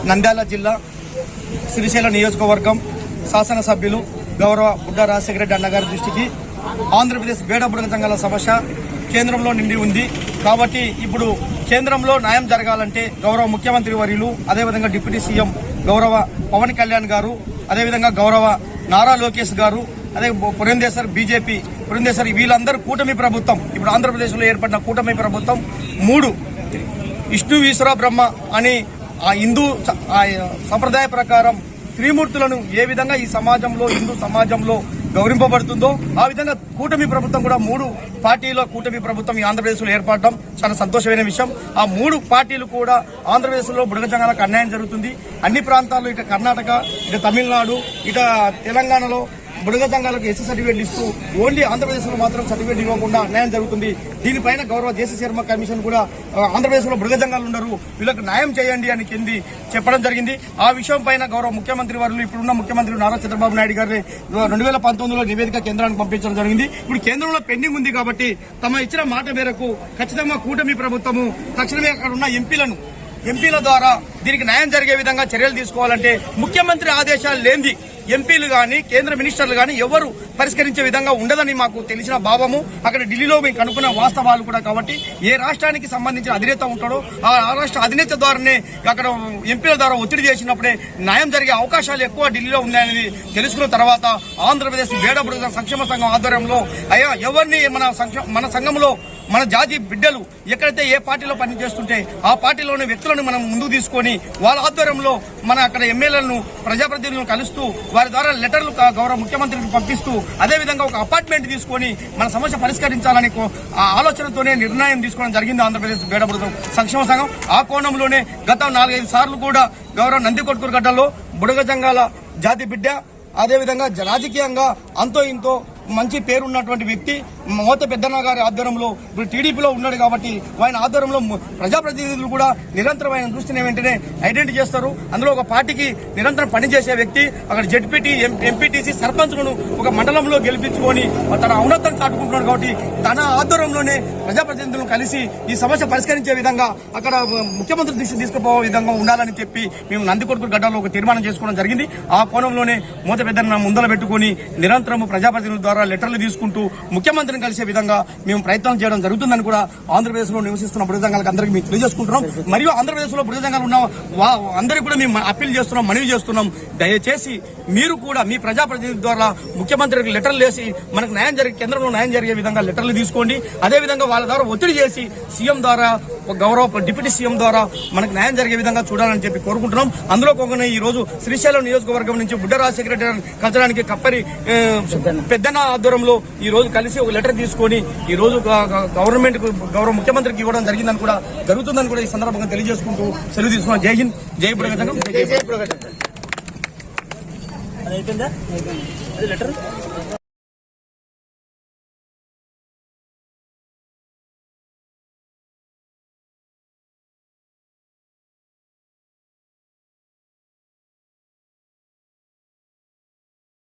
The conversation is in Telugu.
నంద్యాల జిల్లా శ్రీశైలం నియోజకవర్గం శాసనసభ్యులు గౌరవ బుడ్డ రాజశేఖర రెడ్డి అన్నగారి దృష్టికి ఆంధ్రప్రదేశ్ బేడ బుడగ సంఘాల సమస్య కేంద్రంలో నిండి ఉంది. కాబట్టి ఇప్పుడు కేంద్రంలో న్యాయం జరగాలంటే గౌరవ ముఖ్యమంత్రి వర్యులు, అదేవిధంగా డిప్యూటీ సీఎం గౌరవ పవన్ కళ్యాణ్ గారు, అదేవిధంగా గౌరవ నారా లోకేష్ గారు, అదే పురంధేశ్వర్ బీజేపీ పురంధేశ్వర్ వీళ్ళందరూ కూటమి ప్రభుత్వం, ఇప్పుడు ఆంధ్రప్రదేశ్లో ఏర్పడిన కూటమి ప్రభుత్వం 3 విష్ణు ఈశ్వర బ్రహ్మ అని ఆ హిందూ సంప్రదాయ ప్రకారం త్రిమూర్తులను ఏ విధంగా ఈ సమాజంలో హిందూ సమాజంలో గౌరవింపబడుతుందో ఆ విధంగా కూటమి ప్రభుత్వం కూడా 3 పార్టీల కూటమి ప్రభుత్వం ఈ ఆంధ్రప్రదేశ్లో ఏర్పడడం చాలా సంతోషమైన విషయం. ఆ 3 పార్టీలు కూడా ఆంధ్రప్రదేశ్లో బుడగ జంగాలకు అన్యాయం జరుగుతుంది. అన్ని ప్రాంతాల్లో ఇటు కర్ణాటక, ఇటు తమిళనాడు, ఇటు తెలంగాణలో బుడగ సంఘాలకు ఎస్సీ సర్టిఫికేట్ ఇస్తూ ఓన్లీ ఆంధ్రప్రదేశ్లో మాత్రం సర్టిఫికేట్ ఇవ్వకుండా న్యాయం జరుగుతుంది. దీనిపైన గౌరవ జేసీ శర్మ కమిషన్ కూడా ఆంధ్రప్రదేశ్లో బుడగ సంఘాలు ఉన్నారు, వీళ్ళకి న్యాయం చేయండి అని కింది చెప్పడం జరిగింది. ఆ విషయం పైన గౌరవ ముఖ్యమంత్రి వారు ఇప్పుడున్న ముఖ్యమంత్రి నారా చంద్రబాబు నాయుడు గారిని 2019లో నివేదిక కేంద్రానికి పంపించడం జరిగింది. ఇప్పుడు కేంద్రంలో పెండింగ్ ఉంది కాబట్టి తమ ఇచ్చిన మాట మేరకు ఖచ్చితంగా కూటమి ప్రభుత్వము తక్షణమే అక్కడ ఉన్న ఎంపీల ద్వారా దీనికి న్యాయం జరిగే విధంగా చర్యలు తీసుకోవాలంటే ముఖ్యమంత్రి ఆదేశాలు లేనిది ఎంపీలు గాని కేంద్ర మినిస్టర్లు గాని ఎవరు పరిష్కరించే విధంగా ఉండదని మాకు తెలిసిన భావము. అక్కడ ఢిల్లీలో మేము కనుక్కున్న వాస్తవాలు కూడా. కాబట్టి ఏ రాష్ట్రానికి సంబంధించిన అధినేత ఉంటాడో ఆ రాష్ట్ర అధినేత ద్వారానే అక్కడ ఎంపీల ద్వారా ఒత్తిడి చేసినప్పుడే న్యాయం జరిగే అవకాశాలు ఎక్కువ ఢిల్లీలో ఉన్నాయనేది తెలుసుకున్న తర్వాత ఆంధ్రప్రదేశ్ బేడ బుడగ సంక్షేమ సంఘం ఆధ్వర్యంలో ఎవరిని మన సంఘంలో మన జాతి బిడ్డలు ఎక్కడైతే ఏ పార్టీలో పనిచేస్తుంటే ఆ పార్టీలోని వ్యక్తులను మనం ముందుకు తీసుకొని వాళ్ళ ఆధ్వర్యంలో మన అక్కడ ఎమ్మెల్యేలను ప్రజాప్రతినిధులను కలుస్తూ వారి ద్వారా లెటర్లు గౌరవ ముఖ్యమంత్రికి పంపిస్తూ అదేవిధంగా ఒక అపార్ట్మెంట్ తీసుకొని మన సమస్య పరిష్కరించాలని ఆలోచనతోనే నిర్ణయం తీసుకోవడం జరిగింది ఆంధ్రప్రదేశ్ బేడ బుడగ సంక్షేమ సంఘం. ఆ కోణంలోనే గత 4-5 సార్లు కూడా గౌరవ నందికొట్కూరు గడ్డలో బుడగ జంగాల జాతి బిడ్డ, అదేవిధంగా రాజకీయంగా అంతో ఇంతో మంచి పేరున్నటువంటి వ్యక్తి మోత పెద్దన్న గారి ఆధ్వర్యంలో ఇప్పుడు టీడీపీలో ఉన్నాడు. కాబట్టి ఆయన ఆధ్వర్యంలో ప్రజాప్రతినిధులు కూడా నిరంతరం ఆయన దృష్టిని వెంటనే ఐడెంటిఫై చేస్తారు. అందులో ఒక పార్టీకి నిరంతరం పనిచేసే వ్యక్తి అక్కడ జెడ్పీటీ, ఎంపీటీసీ సర్పంచ్లను ఒక మండలంలో గెలిపించుకొని తన ఔన్నతం చాటుకుంటున్నాడు. కాబట్టి తన ఆధ్వర్యంలోనే ప్రజాప్రతినిధులను కలిసి ఈ సమస్య పరిష్కరించే విధంగా అక్కడ ముఖ్యమంత్రి దృష్టి తీసుకుపోయే విధంగా ఉండాలని చెప్పి మేము నందికొట్కూరు గడ్డలో ఒక తీర్మానం చేసుకోవడం జరిగింది. ఆ కోణంలోనే మోత పెద్దన్న ముందర పెట్టుకుని నిరంతరం ప్రజాప్రతినిధుల ద్వారా లెటర్లు తీసుకుంటూ ముఖ్యమంత్రిని కలిసే విధంగా మేము ప్రయత్నం చేయడం జరుగుతుందని కూడా ఆంధ్రప్రదేశ్ లో నివసిస్తున్న బుడగ సంఘాలకు అందరికీ మేము తెలియజేసుకుంటున్నాం. మరియు ఆంధ్రప్రదేశ్ లో బుడగ సంఘాలు ఉన్న అందరికీ కూడా మేము అప్పీల్ చేస్తున్నాం, మనవి చేస్తున్నాం. దయచేసి మీరు కూడా మీ ప్రజాప్రతినిధి ద్వారా ముఖ్యమంత్రికి లెటర్లు వేసి మనకు న్యాయం జరిగే కేంద్రంలో న్యాయం జరిగే విధంగా లెటర్లు తీసుకోండి. అదేవిధంగా వాళ్ళ ద్వారా ఒత్తిడి చేసి సీఎం ద్వారా గౌరవ డిప్యూటీ సీఎం ద్వారా మనకు న్యాయం జరిగే విధంగా చూడాలని చెప్పి కోరుకుంటున్నాం. అందులో కొంచెం ఈ రోజు శ్రీశైలం నియోజకవర్గం నుంచి బుడ్డ రాజశేఖర రెడ్డి కలచడానికి కప్పరి పెద్దన్న ఆధ్వర్యంలో ఈ రోజు కలిసి ఒక లెటర్ తీసుకొని ఈ రోజు గవర్నమెంట్ గౌరవ ముఖ్యమంత్రికి ఇవ్వడం జరిగిందని కూడా జరుగుతుందని కూడా ఈ సందర్భంగా తెలియజేసుకుంటూ సెలవు తీసుకున్నాం. జై హింద్, జై బుడగ సంఘం. లెటర్